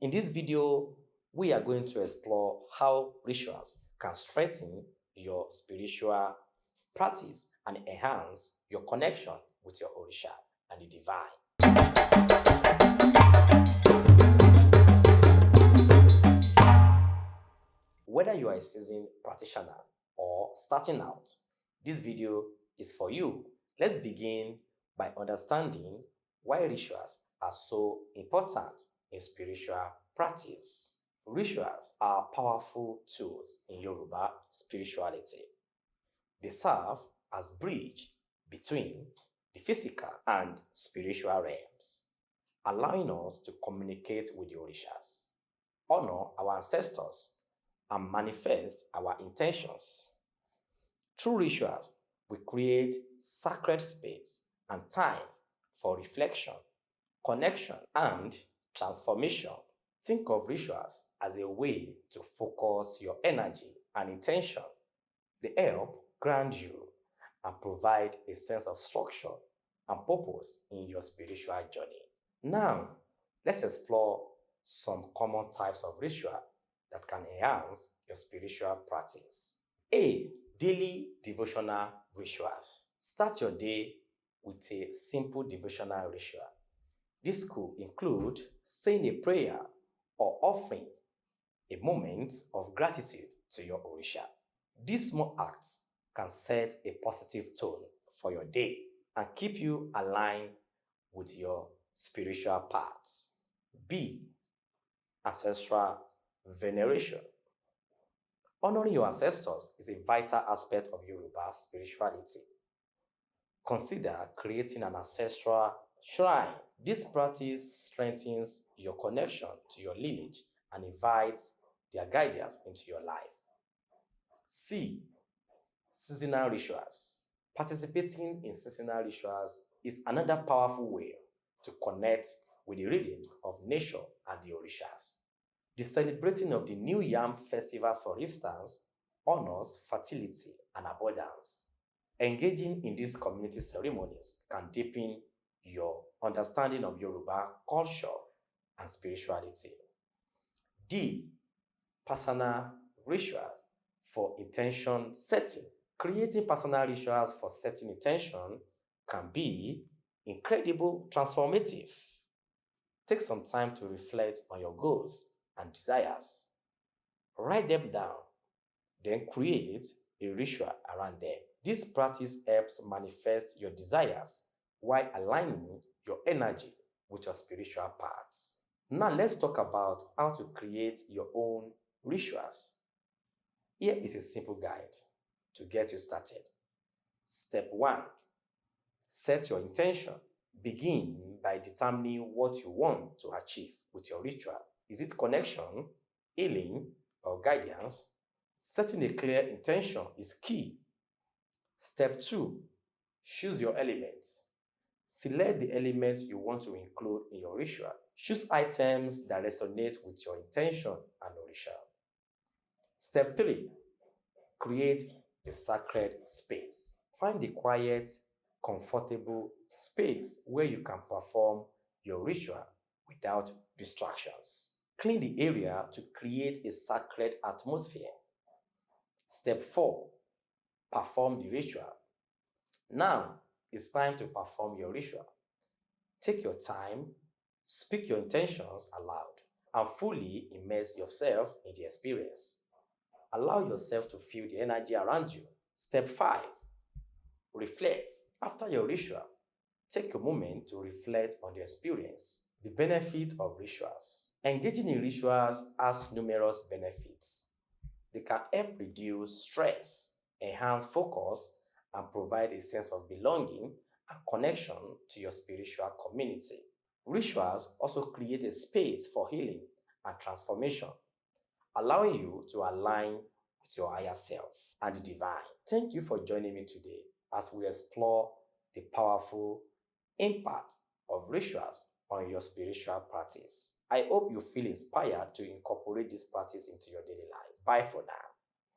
In this video, we are going to explore how rituals can strengthen your spiritual practice and enhance your connection with your Orisha and the divine. Whether you are a seasoned practitioner or starting out, this video is for you. Let's begin by understanding why rituals are so important in spiritual practice. Rituals are powerful tools in Yoruba spirituality. They serve as bridge between the physical and spiritual realms, allowing us to communicate with the Orishas, honor our ancestors, and manifest our intentions. Through rituals, we create sacred space and time for reflection, connection, and transformation. Think of rituals as a way to focus your energy and intention. They help ground you and provide a sense of structure and purpose in your spiritual journey. Now, let's explore some common types of ritual that can enhance your spiritual practice. A. Daily devotional rituals. Start your day with a simple devotional ritual. This could include saying a prayer or offering a moment of gratitude to your Orisha. This small act can set a positive tone for your day and keep you aligned with your spiritual paths. B. Ancestral veneration. Honoring your ancestors is a vital aspect of Yoruba spirituality. Consider creating an ancestral shrine. This practice strengthens your connection to your lineage and invites their guidance into your life. C. Seasonal rituals. Participating in seasonal rituals is another powerful way to connect with the rhythms of nature and the Orishas. The celebrating of the New Yam festivals, for instance, honors fertility and abundance. Engaging in these community ceremonies can deepen your understanding of Yoruba culture and spirituality. D. Personal ritual for intention setting. Creating personal rituals for setting intention can be incredibly transformative. Take some time to reflect on your goals and desires. Write them down, then create a ritual around them. This practice helps manifest your desires while aligning your energy with your spiritual paths. Now let's talk about how to create your own rituals. Here is a simple guide to get you started. Step 1. Set your intention. Begin by determining what you want to achieve with your ritual. Is it connection, healing, or guidance? Setting a clear intention is key. Step 2. Choose your elements. Select the elements you want to include in your ritual. Choose items that resonate with your intention and Orisha. Step 3. Create a sacred space. Find a quiet, comfortable space where you can perform your ritual without distractions. Clean the area to create a sacred atmosphere. Step 4. Perform the ritual. Now, it's time to perform your ritual. Take your time, speak your intentions aloud, and fully immerse yourself in the experience. Allow yourself to feel the energy around you. Step 5. Reflect. After your ritual, take a moment to reflect on the experience. The benefits of rituals. Engaging in rituals has numerous benefits. They can help reduce stress, enhance focus, and provide a sense of belonging and connection to your spiritual community. Rituals also create a space for healing and transformation, allowing you to align with your higher self and the divine. Thank you for joining me today as we explore the powerful impact of rituals on your spiritual practice. I hope you feel inspired to incorporate this practice into your daily life. Bye for now.